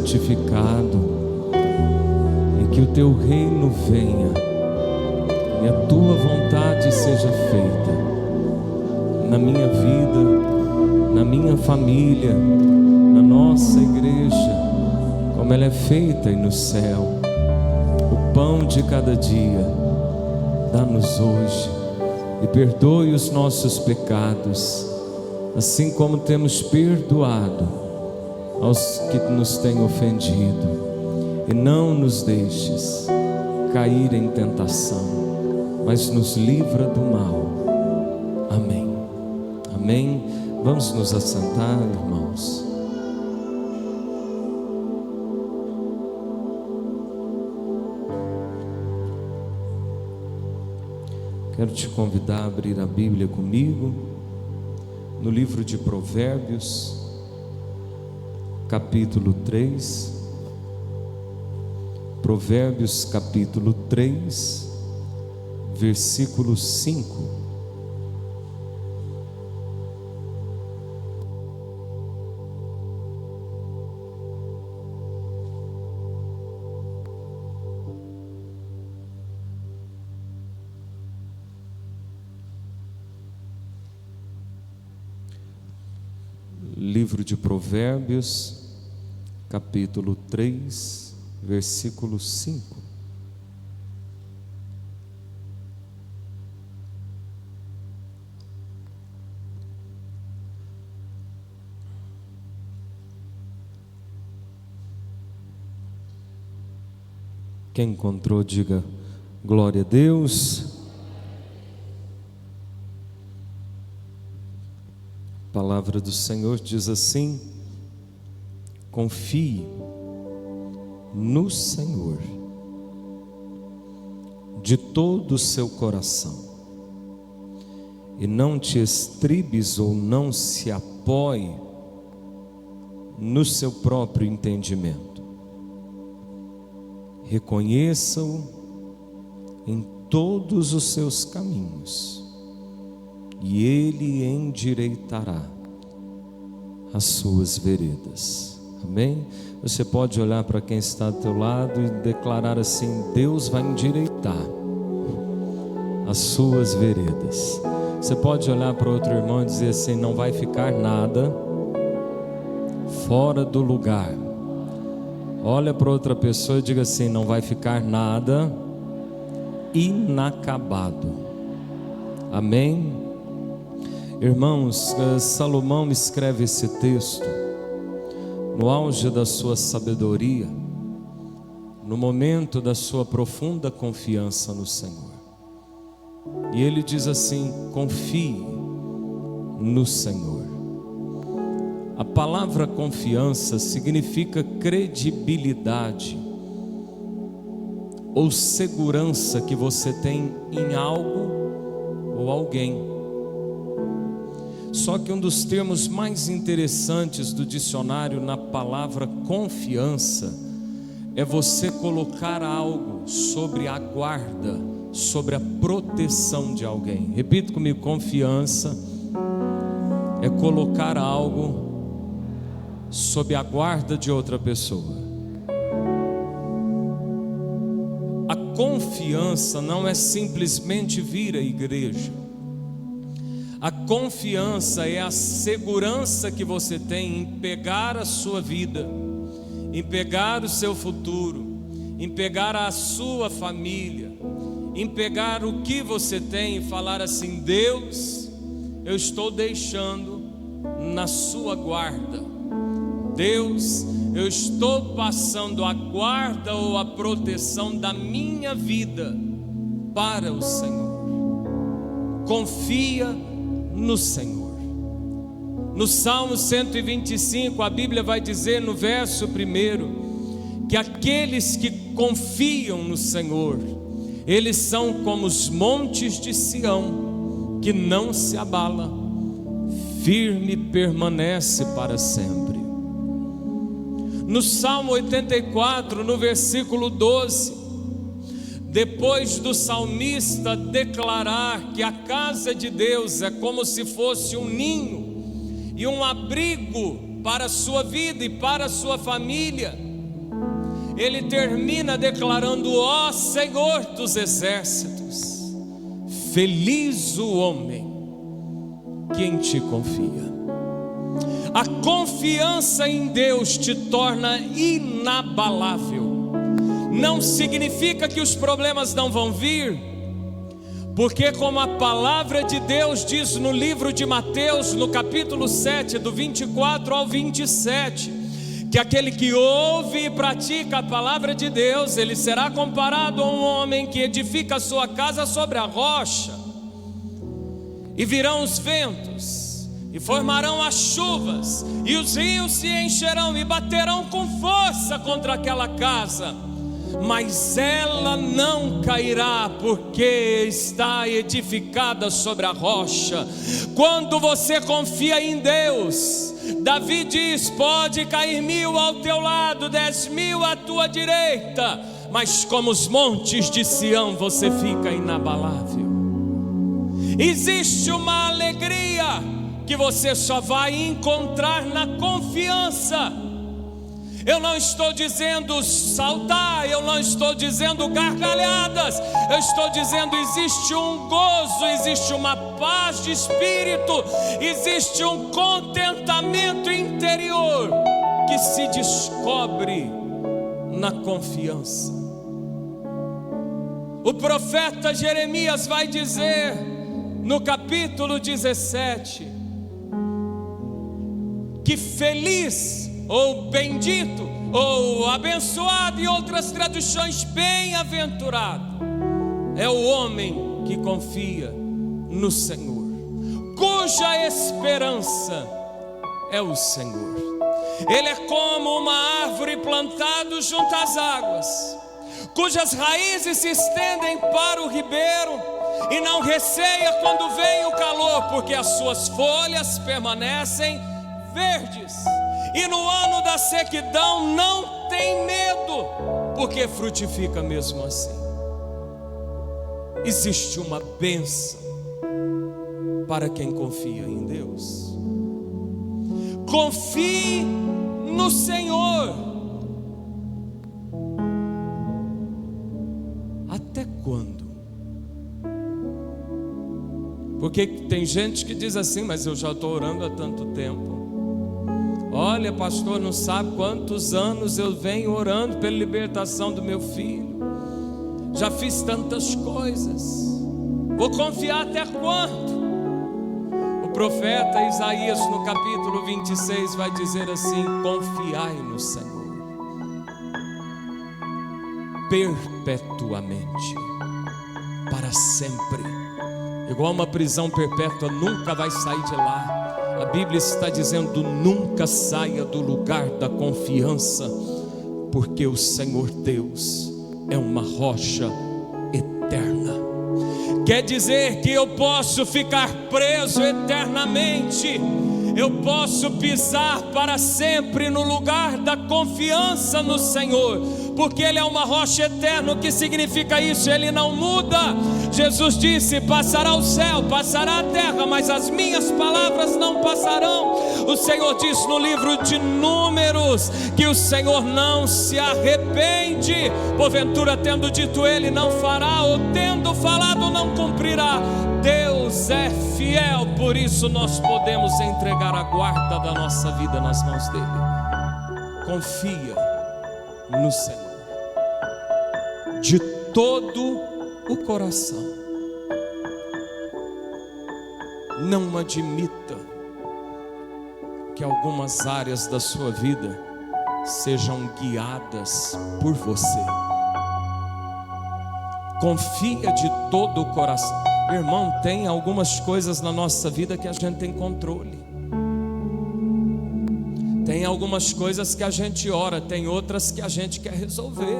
santificado, e que o teu reino venha e a tua vontade seja feita na minha vida, na minha família, na nossa igreja, como ela é feita aí no céu. O pão de cada dia dá-nos hoje, e perdoe os nossos pecados, assim como temos perdoado aos que nos têm ofendido, e não nos deixes cair em tentação, mas nos livra do mal. Amém. Amém. Vamos nos assentar, irmãos. Quero te convidar a abrir a Bíblia comigo no livro de Provérbios, capítulo 3. Provérbios capítulo 3, versículo 5. Livro de Provérbios, capítulo 3, versículo 5. Quem encontrou, diga glória a Deus. A palavra do Senhor diz assim: confie no Senhor de todo o seu coração, e não te estribes ou não se apoie no seu próprio entendimento. Reconheça-o em todos os seus caminhos, e Ele endireitará as suas veredas. Amém? Você pode olhar para quem está ao teu lado e declarar assim: Deus vai endireitar as suas veredas. Você pode olhar para outro irmão e dizer assim: não vai ficar nada fora do lugar. Olha para outra pessoa e diga assim: não vai ficar nada inacabado. Amém? Irmãos, Salomão escreve esse texto no auge da sua sabedoria, no momento da sua profunda confiança no Senhor. E ele diz assim: confie no Senhor. A palavra confiança significa credibilidade ou segurança que você tem em algo ou alguém. Só que um dos termos mais interessantes do dicionário na palavra confiança é você colocar algo sobre a guarda, sobre a proteção de alguém. Repita comigo: confiança é colocar algo sob a guarda de outra pessoa. A confiança não é simplesmente vir à igreja. A confiança é a segurança que você tem em pegar a sua vida, em pegar o seu futuro, em pegar a sua família, em pegar o que você tem e falar assim: Deus, eu estou deixando na sua guarda. Deus, eu estou passando a guarda ou a proteção da minha vida para o Senhor. Confia no Senhor. No Salmo 125, a Bíblia vai dizer no verso 1 que aqueles que confiam no Senhor, eles são como os montes de Sião, que não se abala, firme permanece para sempre. No Salmo 84, no versículo 12, depois do salmista declarar que a casa de Deus é como se fosse um ninho e um abrigo para a sua vida e para a sua família, ele termina declarando: ó Senhor dos exércitos, feliz o homem que em ti confia. A confiança em Deus te torna inabalável. Não significa que os problemas não vão vir, porque como a palavra de Deus diz no livro de Mateus, no capítulo 7, do 24 ao 27, que aquele que ouve e pratica a palavra de Deus, ele será comparado a um homem que edifica a sua casa sobre a rocha. E virão os ventos, e formarão as chuvas, e os rios se encherão e baterão com força contra aquela casa, mas ela não cairá, porque está edificada sobre a rocha. Quando você confia em Deus, Davi diz: pode cair 1000 ao teu lado, 10.000 à tua direita, mas como os montes de Sião, você fica inabalável. Existe uma alegria que você só vai encontrar na confiança. Eu não estou dizendo saltar, eu não estou dizendo gargalhadas, eu estou dizendo: existe um gozo, existe uma paz de espírito, existe um contentamento interior que se descobre na confiança. O profeta Jeremias vai dizer no capítulo 17 que feliz ou bendito ou abençoado, em outras traduções bem-aventurado, é o homem que confia no Senhor, cuja esperança é o Senhor. Ele é como uma árvore plantada junto às águas, cujas raízes se estendem para o ribeiro, e não receia quando vem o calor, porque as suas folhas permanecem verdes, e no ano da sequidão não tem medo, porque frutifica mesmo assim. Existe uma bênção para quem confia em Deus. Confie no Senhor. Até quando? Porque tem gente que diz assim: mas eu já estou orando há tanto tempo. Olha, pastor, não sabe quantos anos eu venho orando pela libertação do meu filho. Já fiz tantas coisas. Vou confiar até quando? O profeta Isaías, no capítulo 26, vai dizer assim: confiai no Senhor perpetuamente, para sempre. Igual uma prisão perpétua, nunca vai sair de lá. A Bíblia está dizendo: nunca saia do lugar da confiança, porque o Senhor Deus é uma rocha eterna. Quer dizer que eu posso ficar preso eternamente, eu posso pisar para sempre no lugar da confiança no Senhor, porque Ele é uma rocha eterna. O que significa isso? Ele não muda. Jesus disse: passará o céu, passará a terra, mas as minhas palavras não passarão. O Senhor diz no livro de Números que o Senhor não se arrepende. Porventura, tendo dito Ele, não fará, ou tendo falado, não cumprirá. Deus é fiel, por isso nós podemos entregar a guarda da nossa vida nas mãos dEle. Confia no Senhor de todo o coração. Não admita que algumas áreas da sua vida sejam guiadas por você. Confia de todo o coração. Irmão, tem algumas coisas na nossa vida que a gente tem controle. Tem algumas coisas que a gente ora, tem outras que a gente quer resolver.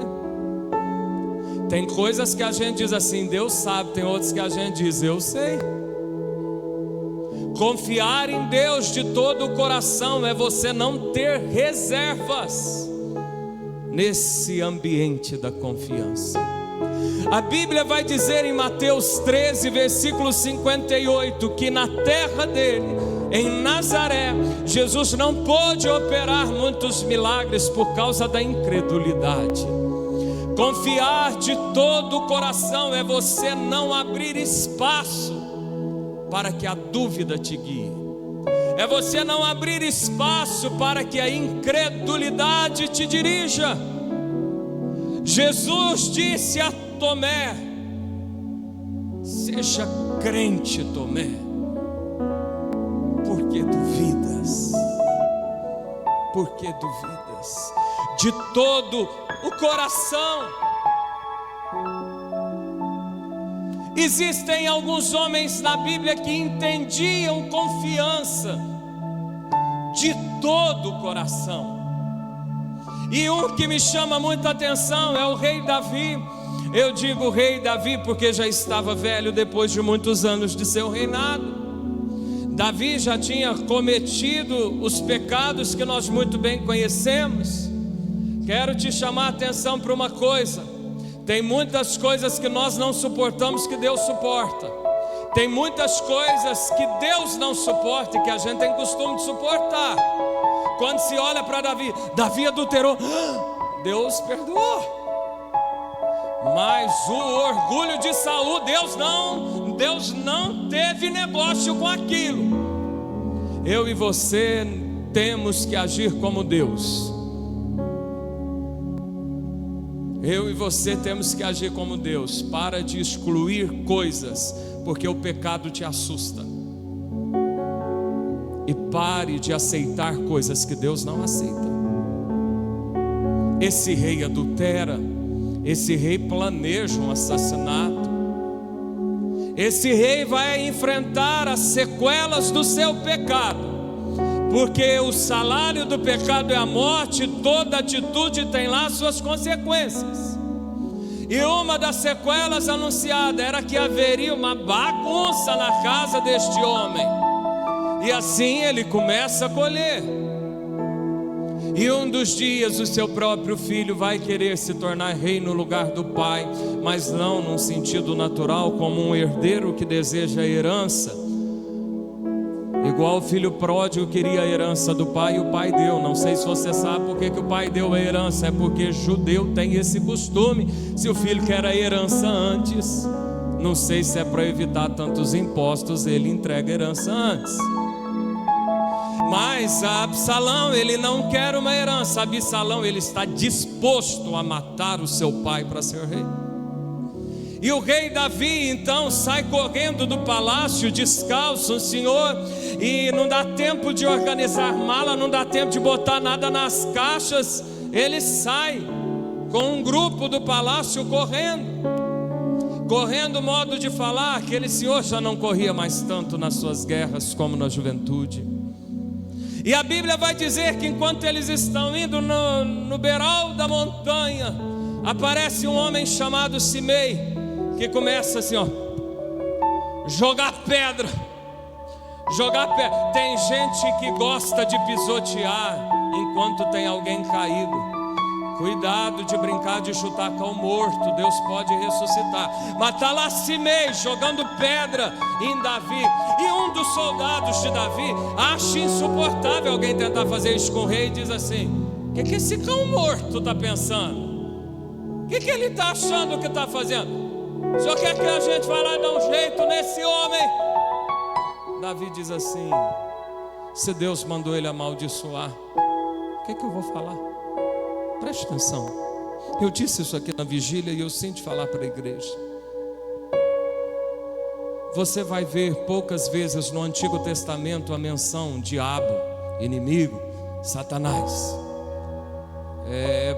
Tem coisas que a gente diz assim: Deus sabe. Tem outras que a gente diz: eu sei. Confiar em Deus de todo o coração é você não ter reservas nesse ambiente da confiança. A Bíblia vai dizer em Mateus 13, versículo 58, que na terra dele em Nazaré, Jesus não pôde operar muitos milagres por causa da incredulidade. Confiar de todo o coração é você não abrir espaço para que a dúvida te guie. É você não abrir espaço para que a incredulidade te dirija. Jesus disse a Tomé: seja crente, Tomé, porque duvidas. Porque duvidas de todo o coração. Existem alguns homens na Bíblia que entendiam confiança de todo o coração. E um que me chama muita atenção é o rei Davi. Eu digo rei Davi porque já estava velho depois de muitos anos de seu reinado. Davi já tinha cometido os pecados que nós muito bem conhecemos. Quero te chamar a atenção para uma coisa: tem muitas coisas que nós não suportamos que Deus suporta. Tem muitas coisas que Deus não suporta e que a gente tem costume de suportar. Quando se olha para Davi, Davi adulterou, Deus perdoou. Mas o orgulho de Saul, Deus não teve negócio com aquilo. Eu e você temos que agir como Deus. Eu e você temos que agir como Deus. Para de excluir coisas porque o pecado te assusta. E pare de aceitar coisas que Deus não aceita. Esse rei adultera. Esse rei planeja um assassinato. Esse rei vai enfrentar as sequelas do seu pecado, porque o salário do pecado é a morte. Toda atitude tem lá suas consequências. E uma das sequelas anunciadas era que haveria uma bagunça na casa deste homem. E assim ele começa a colher. E um dos dias o seu próprio filho vai querer se tornar rei no lugar do pai, mas não num sentido natural, como um herdeiro que deseja a herança. Igual o filho pródigo queria a herança do pai e o pai deu. Não sei se você sabe por que o pai deu a herança. É porque judeu tem esse costume. Se o filho quer a herança antes, não sei se é para evitar tantos impostos, ele entrega a herança antes. Mas Absalão, ele não quer uma herança. Absalão, ele está disposto a matar o seu pai para ser rei. E o rei Davi então sai correndo do palácio descalço, senhor, e não dá tempo de organizar mala, não dá tempo de botar nada nas caixas. Ele sai com um grupo do palácio correndo, modo de falar, aquele senhor já não corria mais tanto nas suas guerras como na juventude. E a Bíblia vai dizer que enquanto eles estão indo no beiral da montanha, aparece um homem chamado Simei, que começa assim, jogar pedra. Tem gente que gosta de pisotear enquanto tem alguém caído. Cuidado de brincar de chutar cão morto, Deus pode ressuscitar. Mas está lá Simei jogando pedra em Davi. E um dos soldados de Davi acha insuportável alguém tentar fazer isso com o rei e diz assim: o que esse cão morto está pensando? O que ele está achando que está fazendo? O senhor quer que a gente vá lá e dê um jeito nesse homem? Davi diz assim: se Deus mandou ele amaldiçoar, o que eu vou falar? Preste atenção. Eu disse isso aqui na vigília e eu sinto falar para a igreja. Você vai ver poucas vezes no Antigo Testamento a menção diabo, inimigo, Satanás.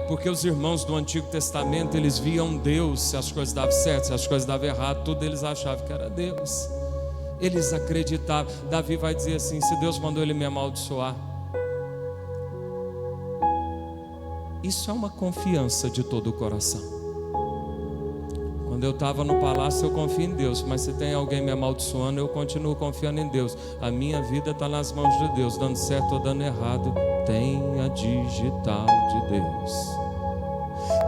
Porque os irmãos do Antigo Testamento, eles viam Deus. Se as coisas davam certo, se as coisas davam errado, tudo eles achavam que era Deus. Eles acreditavam. Davi vai dizer assim: se Deus mandou ele me amaldiçoar. Isso é uma confiança de todo o coração. Quando eu estava no palácio, eu confio em Deus. Mas se tem alguém me amaldiçoando, eu continuo confiando em Deus. A minha vida está nas mãos de Deus. Dando certo ou dando errado, tem a digital de Deus.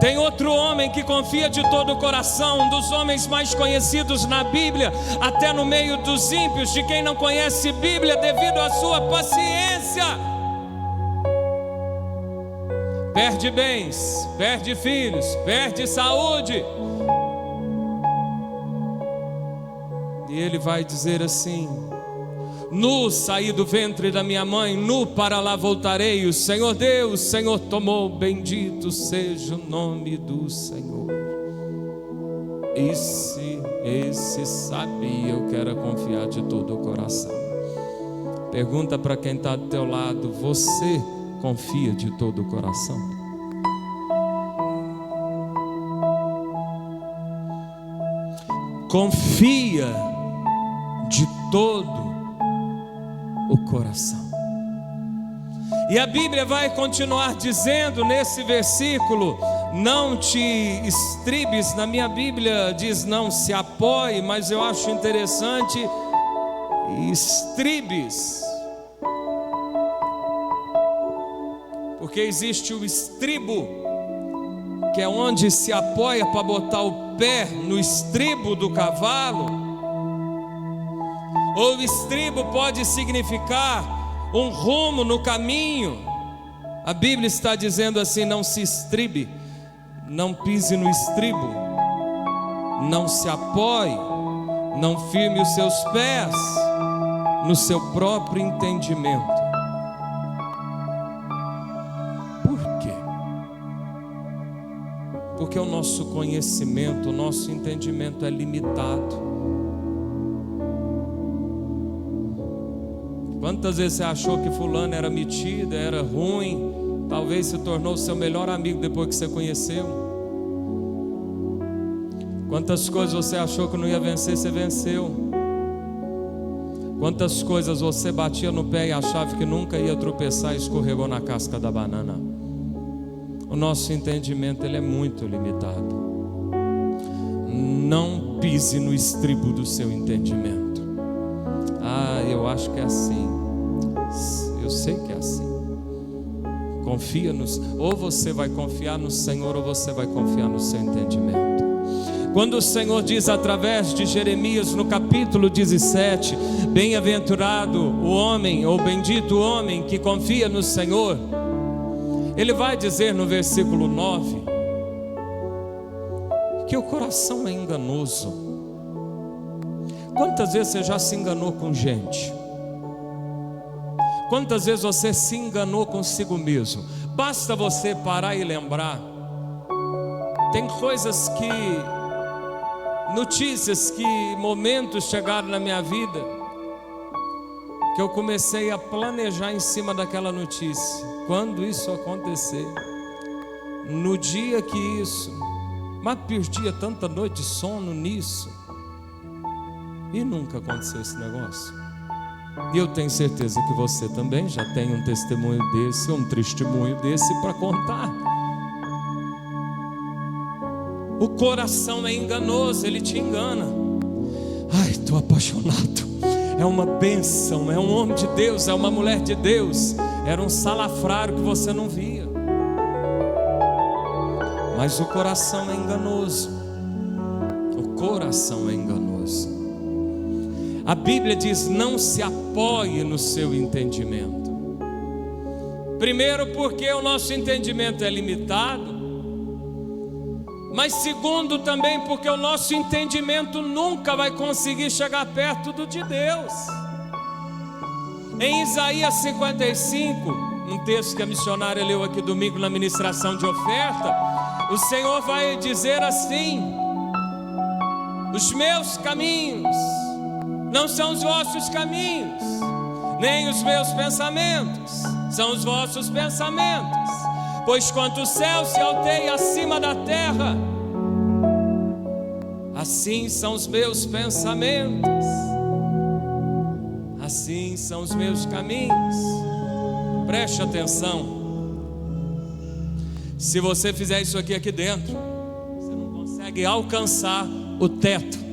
Tem outro homem que confia de todo o coração, um dos homens mais conhecidos na Bíblia, até no meio dos ímpios, de quem não conhece Bíblia, devido à sua paciência. Perde bens, perde filhos, perde saúde. E ele vai dizer assim: nu saí do ventre da minha mãe, nu para lá voltarei. O Senhor deu, o Senhor tomou, bendito seja o nome do Senhor. Esse sabia, eu quero confiar de todo o coração. Pergunta para quem está do teu lado: você confia de todo o coração? Confia de todo o coração. E a Bíblia vai continuar dizendo nesse versículo: não te estribes. Na minha Bíblia diz não se apoie, mas eu acho interessante estribes, porque existe o estribo, que é onde se apoia para botar o pé no estribo do cavalo. Ou estribo pode significar um rumo no caminho. A Bíblia está dizendo assim: não se estribe, não pise no estribo, não se apoie, não firme os seus pés no seu próprio entendimento. Por quê? Porque o nosso conhecimento, o nosso entendimento é limitado. Quantas vezes você achou que fulano era metido, era ruim, talvez se tornou seu melhor amigo depois que você conheceu? Quantas coisas você achou que não ia vencer, você venceu? Quantas coisas você batia no pé e achava que nunca ia tropeçar e escorregou na casca da banana? O nosso entendimento, ele é muito limitado. Não pise no estribo do seu entendimento. Eu acho que é assim. Eu sei que é assim. Confia nos. Ou você vai confiar no Senhor, ou você vai confiar no seu entendimento. Quando o Senhor diz através de Jeremias no capítulo 17: bem-aventurado o homem, ou bendito o homem que confia no Senhor, Ele vai dizer no versículo 9 que o coração é enganoso. Quantas vezes você já se enganou com gente? Quantas vezes você se enganou consigo mesmo? Basta você parar e lembrar. Tem coisas que, notícias que, momentos chegaram na minha vida, que eu comecei a planejar em cima daquela notícia. Quando isso acontecer, no dia que isso, mas perdia tanta noite de sono nisso, e nunca aconteceu esse negócio. E eu tenho certeza que você também já tem um testemunho desse, um testemunho desse para contar. O coração é enganoso, ele te engana. Ai, estou apaixonado. É uma bênção, é um homem de Deus, é uma mulher de Deus. Era um salafrário que você não via. Mas o coração é enganoso. O coração é enganoso. A Bíblia diz: não se apoie no seu entendimento. Primeiro, porque o nosso entendimento é limitado. Mas segundo, também porque o nosso entendimento nunca vai conseguir chegar perto do de Deus. Em Isaías 55, um texto que a missionária leu aqui domingo na ministração de oferta, o Senhor vai dizer assim: os meus caminhos não são os vossos caminhos, nem os meus pensamentos são os vossos pensamentos. Pois quanto o céu se alteia acima da terra, assim são os meus pensamentos, assim são os meus caminhos. Preste atenção. Se você fizer isso aqui dentro, você não consegue alcançar o teto.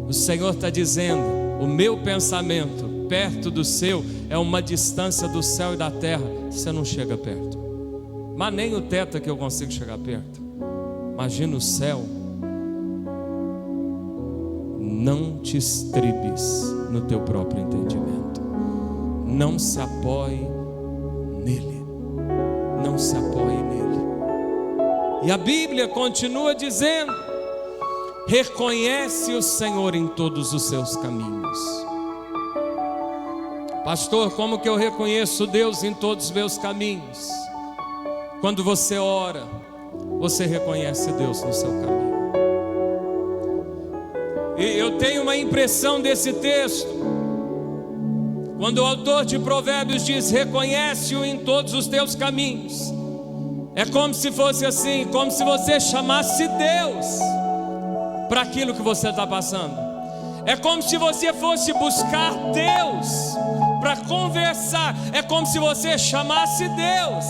O Senhor está dizendo: o meu pensamento perto do seu é uma distância do céu e da terra. Você não chega perto. mas nem o teto que eu consigo chegar perto. Imagina o céu. Não te estribes no teu próprio entendimento. Não se apoie nele. Não se apoie nele. E a Bíblia continua dizendo: reconhece o Senhor em todos os seus caminhos. Pastor, como que eu reconheço Deus em todos os meus caminhos? Quando você ora, você reconhece Deus no seu caminho. E eu tenho uma impressão desse texto, quando o autor de Provérbios diz: reconhece-o em todos os teus caminhos. É como se fosse assim, como se você chamasse Deus para aquilo que você está passando. É como se você fosse buscar Deus para conversar. É como se você chamasse Deus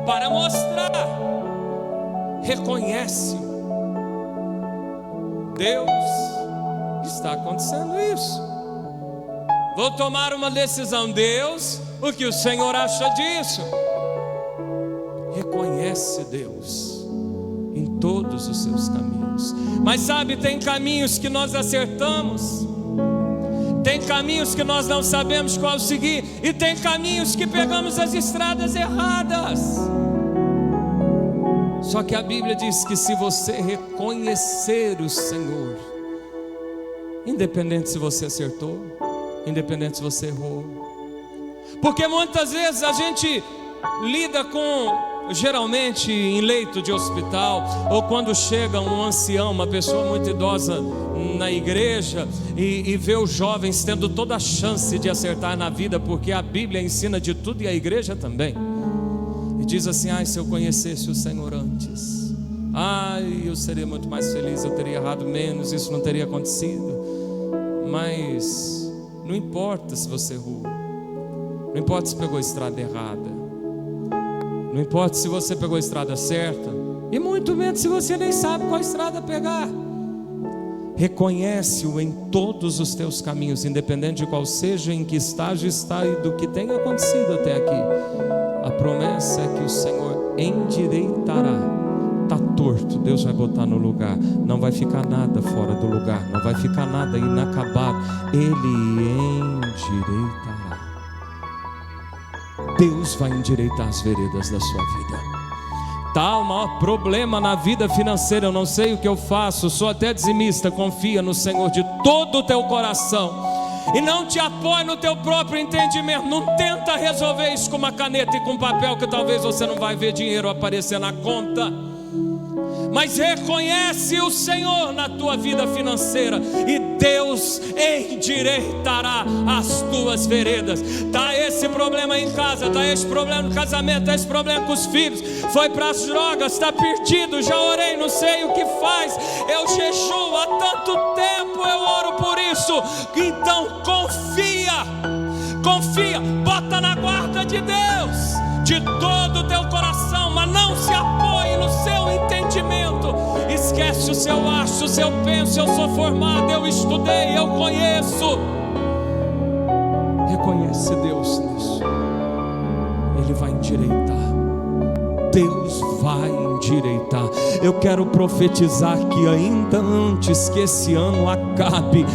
para mostrar. Reconhece-o. Deus, está acontecendo isso. Vou tomar uma decisão. Deus, o que o Senhor acha disso? Reconhece Deus em todos os seus caminhos. Mas sabe, tem caminhos que nós acertamos, tem caminhos que nós não sabemos qual seguir, e tem caminhos que pegamos as estradas erradas. Só que a Bíblia diz que se você reconhecer o Senhor, independente se você acertou, independente se você errou, porque muitas vezes a gente lida com, geralmente em leito de hospital, ou quando chega um ancião, uma pessoa muito idosa na igreja, e vê os jovens tendo toda a chance de acertar na vida, porque a Bíblia ensina de tudo e a igreja também, e diz assim: ai, se eu conhecesse o Senhor antes, ai, eu seria muito mais feliz, eu teria errado menos, isso não teria acontecido. Mas não importa se você errou, não importa se pegou a estrada errada, não importa se você pegou a estrada certa, e muito menos se você nem sabe qual estrada pegar. Reconhece-o em todos os teus caminhos, independente de qual seja, em que estágio está e do que tenha acontecido até aqui. A promessa é que o Senhor endireitará. Está torto, Deus vai botar no lugar. Não vai ficar nada fora do lugar, não vai ficar nada inacabado. Ele endireitará. Deus vai endireitar as veredas da sua vida. Tá, o maior problema na vida financeira: eu não sei o que eu faço, sou até dizimista. Confia no Senhor de todo o teu coração e não te apoie no teu próprio entendimento. Não tenta resolver isso com uma caneta e com papel, que talvez você não vai ver dinheiro aparecer na conta. Mas reconhece o Senhor na tua vida financeira, e Deus endireitará as tuas veredas. Está esse problema em casa, está esse problema no casamento, está esse problema com os filhos, foi para as drogas, está perdido, já orei, não sei o que faz, eu jejuo há tanto tempo, eu oro por isso. Então confia, bota na guarda de Deus de todo o teu coração, mas não se apoie no seu entendimento. Esquece o seu acho, o seu penso: eu sou formado, eu estudei, eu conheço. Reconhece Deus nisso, Ele vai endireitar. Deus vai endireitar. Eu quero profetizar que ainda antes que esse ano acabe,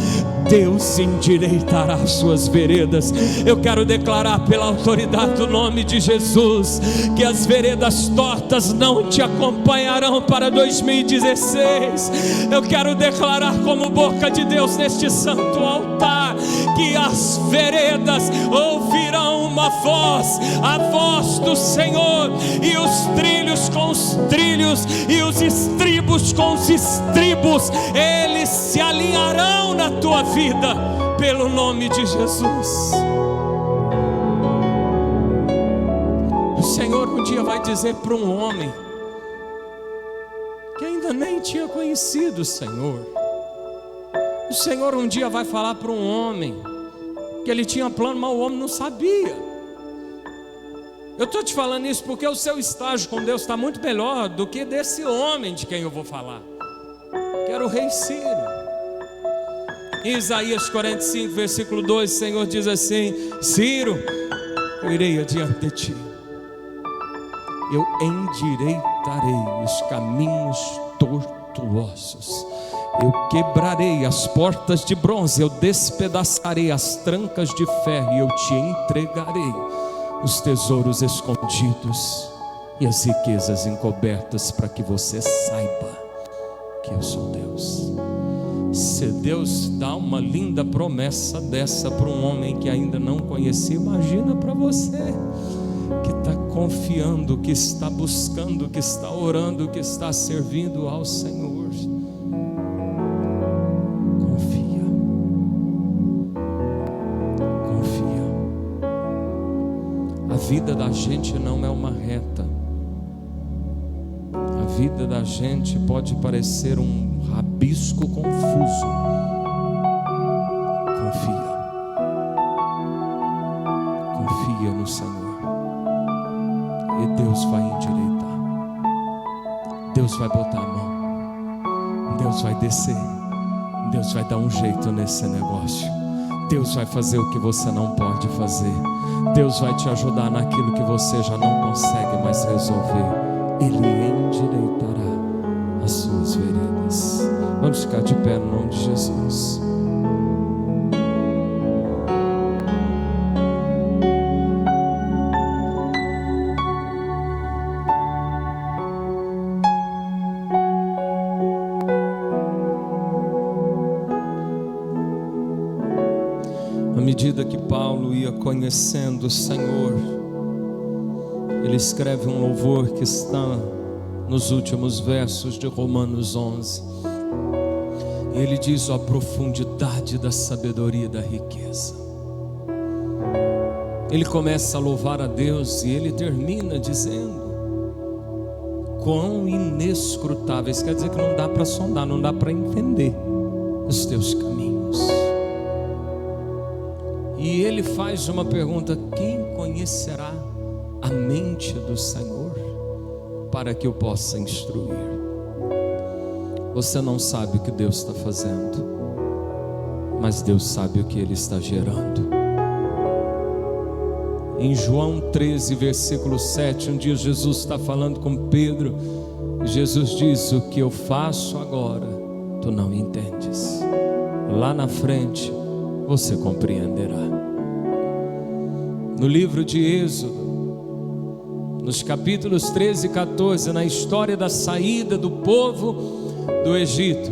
Deus endireitará as suas veredas. Eu quero declarar pela autoridade do nome de Jesus que as veredas tortas não te acompanharão para 2016. Eu quero declarar como boca de Deus neste santo altar que as veredas ouvirão uma voz, a voz do Senhor, e os trilhos com os trilhos e os estribos com os estribos, eles se alinharão na tua vida, pelo nome de Jesus. O Senhor um dia vai dizer para um homem que ainda nem tinha conhecido o Senhor. O Senhor um dia vai falar para um homem que ele tinha plano, mas o homem não sabia. Eu estou te falando isso porque o seu estágio com Deus está muito melhor do que desse homem de quem eu vou falar, que era o rei Ciro. Em Isaías 45, versículo 2, o Senhor diz assim: Ciro, eu irei adiante de ti, eu endireitarei os caminhos tortuosos. Eu quebrarei as portas de bronze, eu despedaçarei as trancas de ferro, e eu te entregarei os tesouros escondidos e as riquezas encobertas, para que você saiba que eu sou Deus. Se Deus dá uma linda promessa dessa para um homem que ainda não conhecia, imagina para você que está confiando, que está buscando, que está orando, que está servindo ao Senhor. A vida da gente não é uma reta. A vida da gente pode parecer um rabisco confuso. Confia no Senhor, e Deus vai endireitar. Deus vai botar a mão, Deus vai descer, Deus vai dar um jeito nesse negócio. Deus vai fazer o que você não pode fazer. Deus vai te ajudar naquilo que você já não consegue mais resolver. Ele endireitará as suas veredas. Vamos ficar de pé no nome de Jesus. À medida que Paulo ia conhecendo o Senhor, ele escreve um louvor que está nos últimos versos de Romanos 11. E ele diz: a profundidade da sabedoria e da riqueza. Ele começa a louvar a Deus e ele termina dizendo: quão inescrutáveis. Quer dizer que não dá para sondar, não dá para entender os teus caminhos. E ele faz uma pergunta: quem conhecerá a mente do Senhor para que eu possa instruir? Você não sabe o que Deus está fazendo, mas Deus sabe o que Ele está gerando. Em João 13, versículo 7, um dia Jesus está falando com Pedro, e Jesus diz: o que eu faço agora, tu não entendes, lá na frente você compreenderá. No livro de Êxodo, nos capítulos 13 e 14, na história da saída do povo do Egito,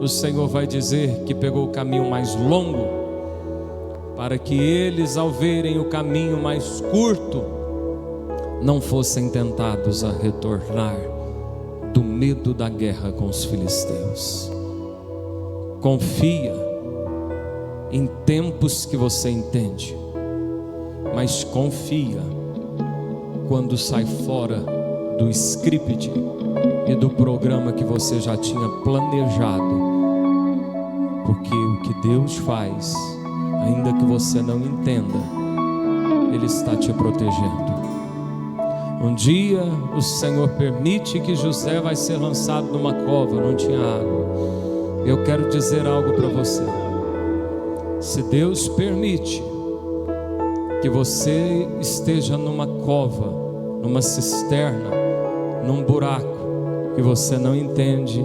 o Senhor vai dizer que pegou o caminho mais longo, para que eles, ao verem o caminho mais curto, não fossem tentados a retornar do medo da guerra com os filisteus. Confia em tempos que você entende, mas confia quando sai fora do script e do programa que você já tinha planejado, porque o que Deus faz, ainda que você não entenda, Ele está te protegendo. Um dia o Senhor permite que José vai ser lançado numa cova, não tinha água. Eu quero dizer algo para você: se Deus permite que você esteja numa cova, numa cisterna, num buraco que você não entende,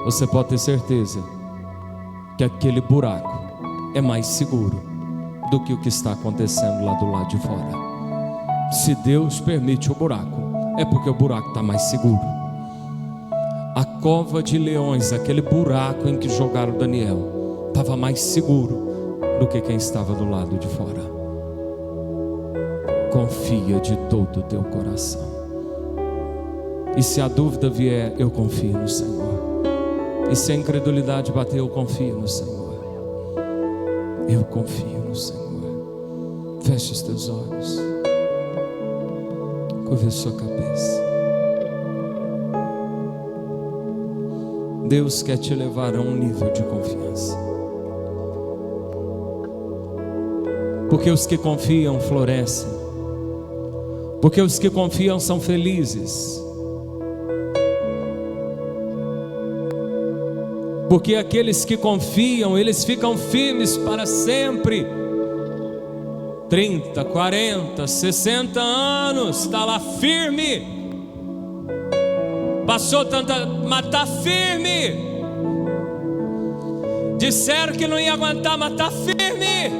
você pode ter certeza que aquele buraco é mais seguro do que o que está acontecendo lá do lado de fora. Se Deus permite o buraco, é porque o buraco está mais seguro. A cova de leões, aquele buraco em que jogaram Daniel, estava mais seguro do que quem estava do lado de fora. Confia de todo o teu coração. E se a dúvida vier, eu confio no Senhor. E se a incredulidade bater, eu confio no Senhor. Eu confio no Senhor. Feche os teus olhos. Curva a sua cabeça. Deus quer te levar a um nível de confiança. Porque os que confiam florescem. Porque os que confiam são felizes. Porque aqueles que confiam, eles ficam firmes para sempre. 30, 40, 60 anos, está lá firme, Passou tanta, mas está firme. Disseram que não ia aguentar, mas está firme,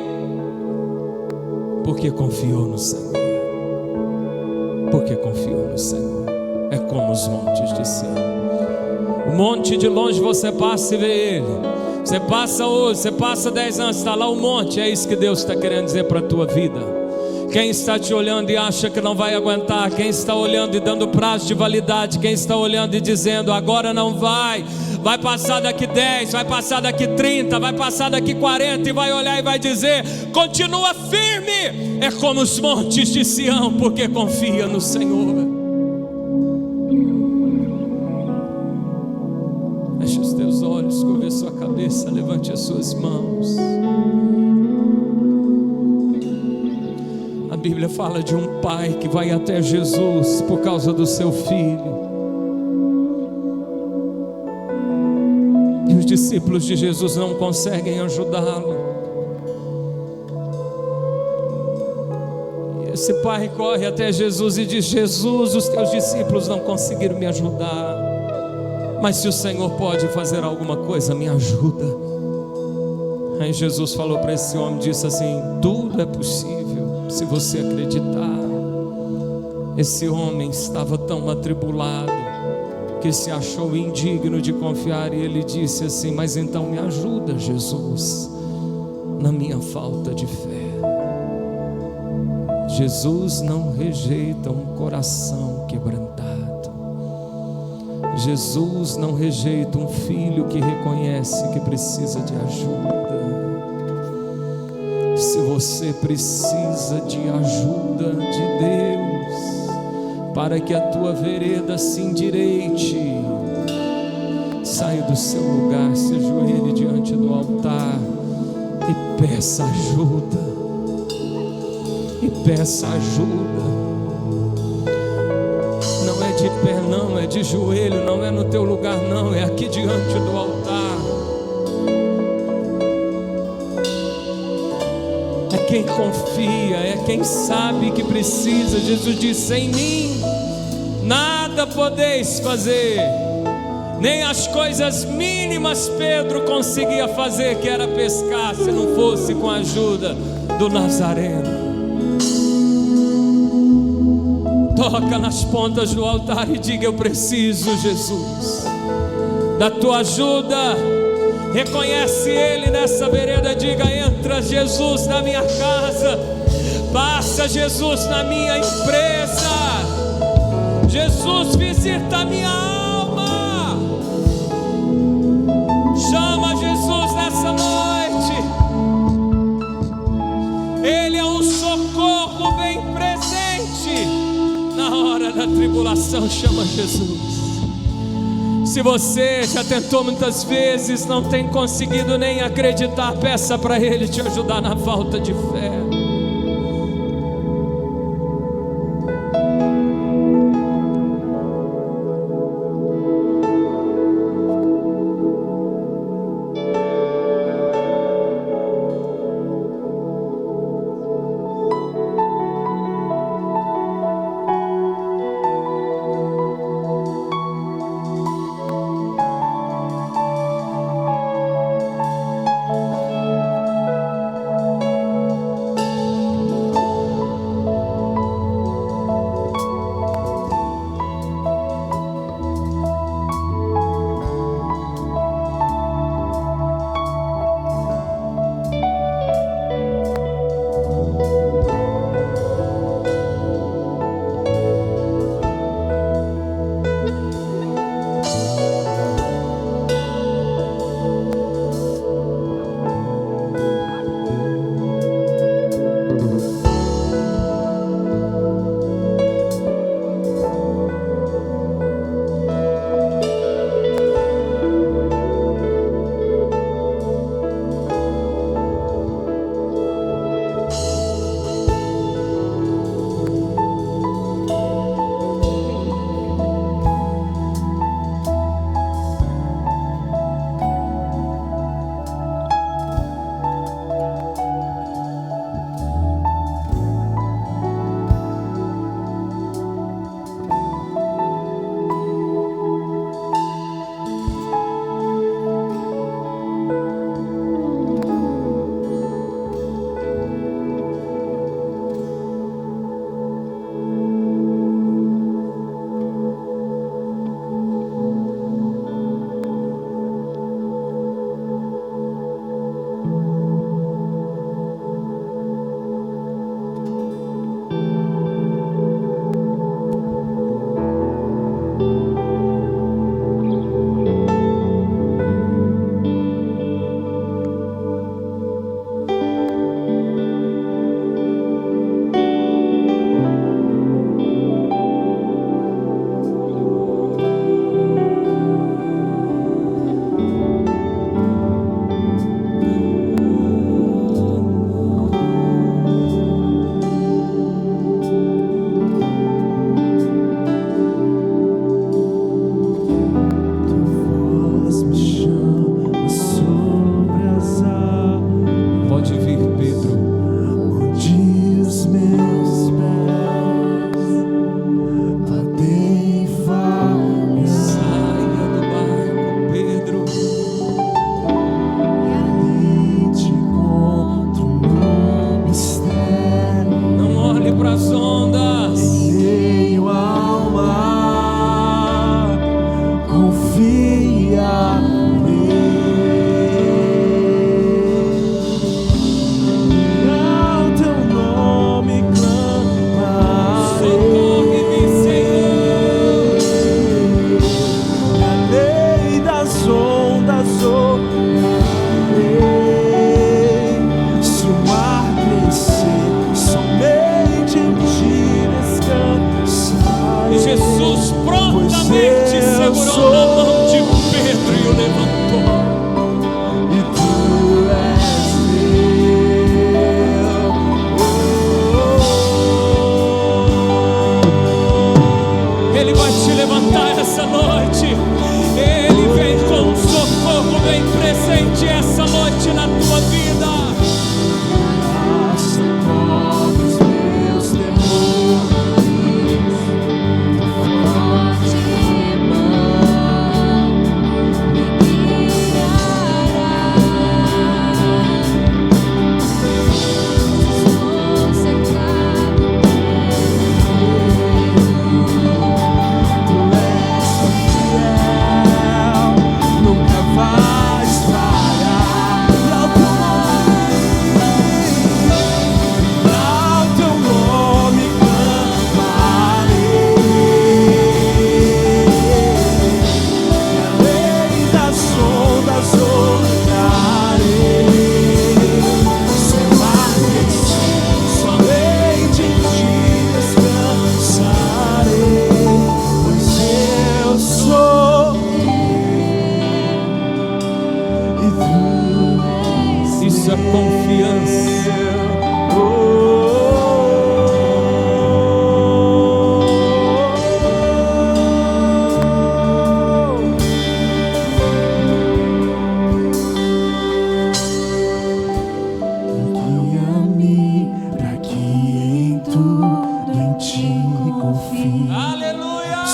porque confiou no Senhor. Porque confiou no Senhor. É como os montes de Sião. O monte de longe você passa e vê ele. Você passa hoje, você passa 10 anos, está lá o monte. É isso que Deus está querendo dizer para a tua vida. Quem está te olhando e acha que não vai aguentar, quem está olhando e dando prazo de validade, quem está olhando e dizendo agora não vai, vai passar daqui 10, vai passar daqui 30, vai passar daqui 40, e vai olhar e vai dizer, continua firme, é como os montes de Sião, porque confia no Senhor. Feche os teus olhos, curve a sua cabeça, levante as suas mãos. A Bíblia fala de um pai que vai até Jesus por causa do seu filho. E os discípulos de Jesus não conseguem ajudá-lo. E esse pai corre até Jesus e diz: Jesus, os teus discípulos não conseguiram me ajudar, mas se o Senhor pode fazer alguma coisa, me ajuda. Aí Jesus falou para esse homem, disse assim: tudo é possível se você acreditar. Esse homem estava tão atribulado que se achou indigno de confiar, e ele disse assim: mas então me ajuda, Jesus, na minha falta de fé. Jesus não rejeita um coração quebrantado. Jesus não rejeita um filho que reconhece que precisa de ajuda. Se você precisa de ajuda de Deus para que a tua vereda se endireite, saia do seu lugar, se ajoelhe diante do altar e peça ajuda. E peça ajuda. Não é de pé não, é de joelho, não é no teu lugar não, é aqui diante do altar. É quem confia, é quem sabe que precisa. Jesus disse: sem mim nada podeis fazer, nem as coisas mínimas Pedro conseguia fazer, que era pescar, se não fosse com a ajuda do Nazareno. Toca nas pontas do altar e diga: eu preciso, Jesus, da tua ajuda. Reconhece Ele nessa vereda, diga: entra Jesus na minha casa, passa Jesus na minha empresa, Jesus visita a minha alma. Chama Jesus nessa noite. Ele é um socorro bem presente na hora da tribulação. Chama Jesus. Se você já tentou muitas vezes, não tem conseguido nem acreditar, peça para Ele te ajudar na falta de fé.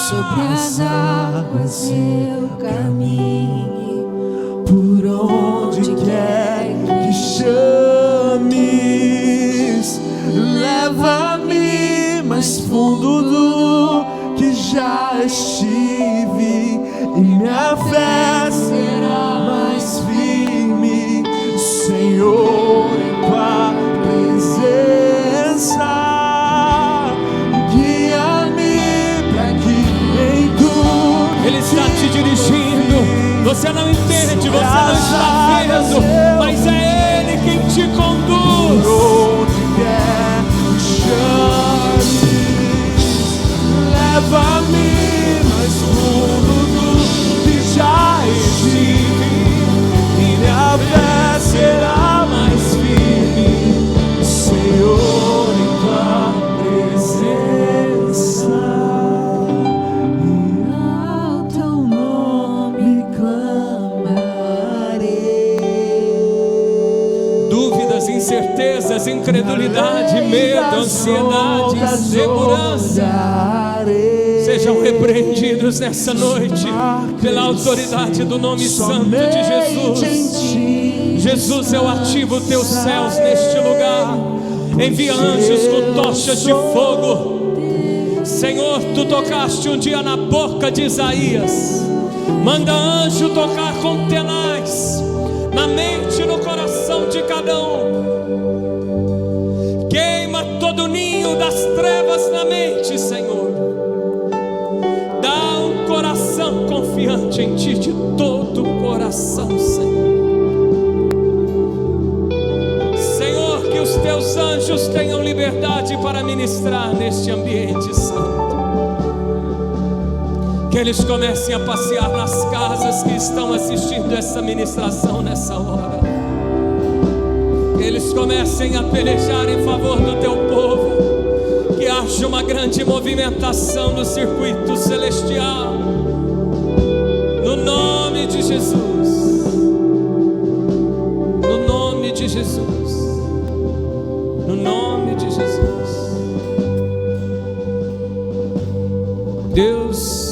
Sobre as águas eu caminho, por onde quer que chames, leva-me mais fundo do que já estive, e minha fé será mais firme, Senhor, em tua presença. Ele está te dirigindo, você não entende, você não está vendo, mas é Ele quem te conduz. Onde quer que chames, leva-me mais fundo do que já estive, e minha fé será mais firme, Senhor, em tua presença. Incertezas, incredulidade, medo, ansiedade, insegurança sejam repreendidos nessa noite pela autoridade do nome santo de Jesus. Jesus, eu ativo os teus céus neste lugar, envia anjos com tochas de fogo. Senhor, tu tocaste um dia na boca de Isaías, manda anjo tocar com tenaz na mente e no coração de cada um. Queima todo o ninho das trevas na mente, Senhor. Dá um coração confiante em Ti, de todo o coração, Senhor. Senhor, que os Teus anjos tenham liberdade para ministrar neste ambiente santo. Que eles comecem a passear nas casas que estão assistindo essa ministração nessa hora. Que eles comecem a pelejar em favor do teu povo. Que haja uma grande movimentação no circuito celestial. No nome de Jesus. No nome de Jesus. No nome de Jesus. Deus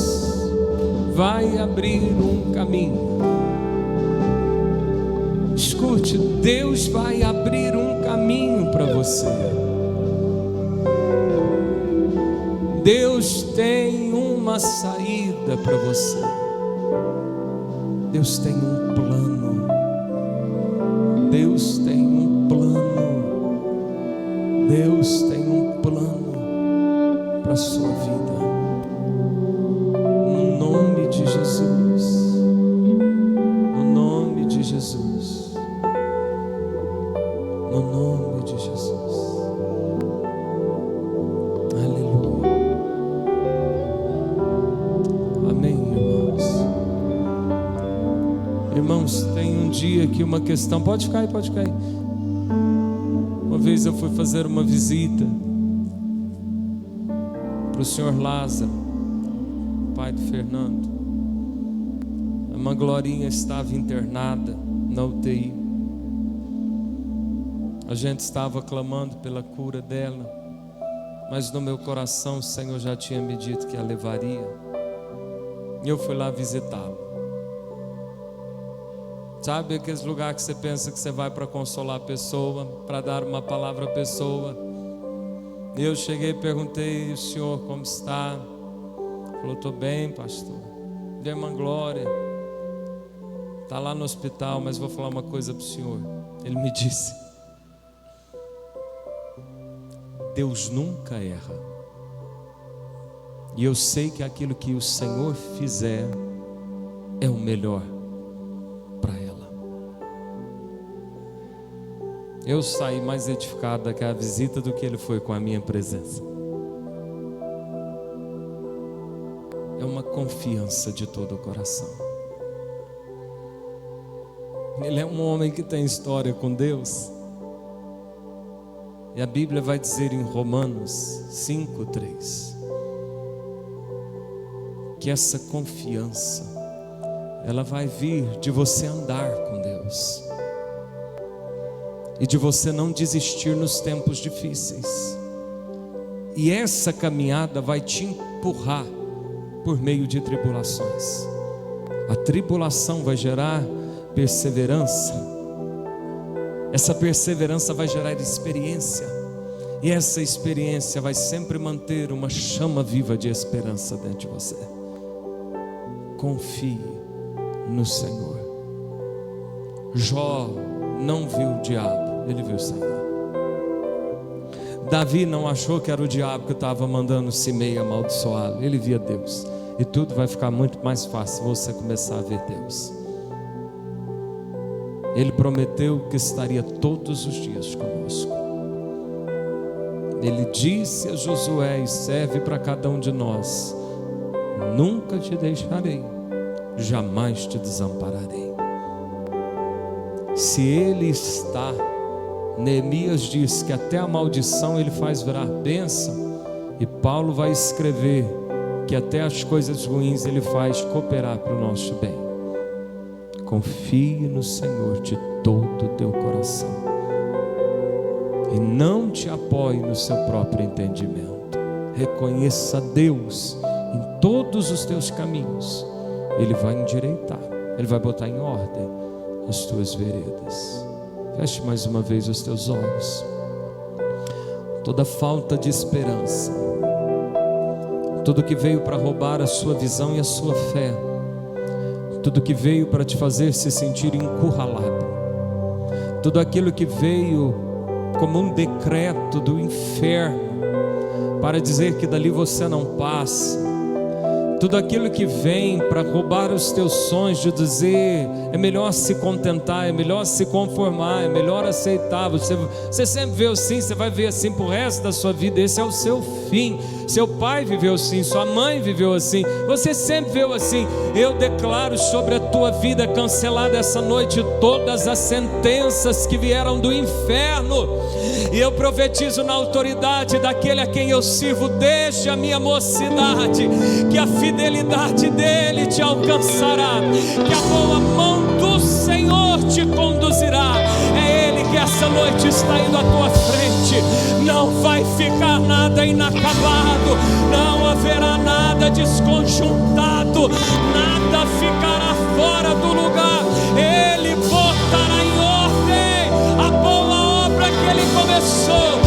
vai abrir um caminho. Escute, Deus vai abrir um caminho para você. Deus tem uma saída para você. Deus tem um plano. Deus tem um plano. Deus tem um plano para a sua vida. No nome de Jesus. No nome de Jesus. No nome de Jesus. Aleluia. Amém, irmãos. Irmãos, tem um dia que uma questão. Pode ficar aí, pode ficar aí. Uma vez eu fui fazer uma visita para o senhor Lázaro, pai do Fernando. A irmã Glorinha estava internada na UTI. A gente estava clamando pela cura dela, mas no meu coração o Senhor já tinha me dito que a levaria. E eu fui lá visitá-lo. Sabe aqueles lugares que você pensa que você vai para consolar a pessoa, para dar uma palavra à pessoa? E eu cheguei e perguntei: o senhor como está? Ele falou: estou bem, pastor. E a irmã Glória está lá no hospital, mas vou falar uma coisa para o senhor. Ele me disse: Deus nunca erra. E eu sei que aquilo que o Senhor fizer é o melhor para ela. Eu saí mais edificado daquela visita do que ele foi com a minha presença. É uma confiança de todo o coração. Ele é um homem que tem história com Deus. E a Bíblia vai dizer em Romanos 5:3 que essa confiança, ela vai vir de você andar com Deus e de você não desistir nos tempos difíceis. E essa caminhada vai te empurrar por meio de tribulações. A tribulação vai gerar perseverança. Essa perseverança vai gerar experiência. E essa experiência vai sempre manter uma chama viva de esperança dentro de você. Confie no Senhor. Jó não viu o diabo, ele viu o Senhor. Davi não achou que era o diabo que estava mandando Simei amaldiçoá-lo, ele via Deus. E tudo vai ficar muito mais fácil você começar a ver Deus. Ele prometeu que estaria todos os dias conosco. Ele disse a Josué, e serve para cada um de nós: nunca te deixarei, jamais te desampararei. Se ele está, Neemias diz que até a maldição ele faz virar bênção, e Paulo vai escrever que até as coisas ruins ele faz cooperar para o nosso bem. Confie no Senhor de todo o teu coração e não te apoie no seu próprio entendimento. Reconheça Deus em todos os teus caminhos. Ele vai endireitar, Ele vai botar em ordem as tuas veredas. Feche mais uma vez os teus olhos. Toda falta de esperança, tudo que veio para roubar a sua visão e a sua fé, tudo que veio para te fazer se sentir encurralado, tudo aquilo que veio como um decreto do inferno para dizer que dali você não passa, tudo aquilo que vem para roubar os teus sonhos, de dizer é melhor se contentar, é melhor se conformar, é melhor aceitar. Você sempre vê assim, você vai ver assim para o resto da sua vida. Esse é o seu fim. Seu pai viveu assim, sua mãe viveu assim, você sempre viveu assim. Eu declaro sobre a tua vida, cancelada essa noite, todas as sentenças que vieram do inferno, e eu profetizo na autoridade daquele a quem eu sirvo desde a minha mocidade, que a fidelidade dele te alcançará, que a boa mão do Senhor te conduzirá. É ele que essa noite está indo à tua frente. Não vai ficar nada inacabado, não haverá nada desconjuntado, nada ficará fora do lugar. Ele botará em ordem a boa obra que ele começou.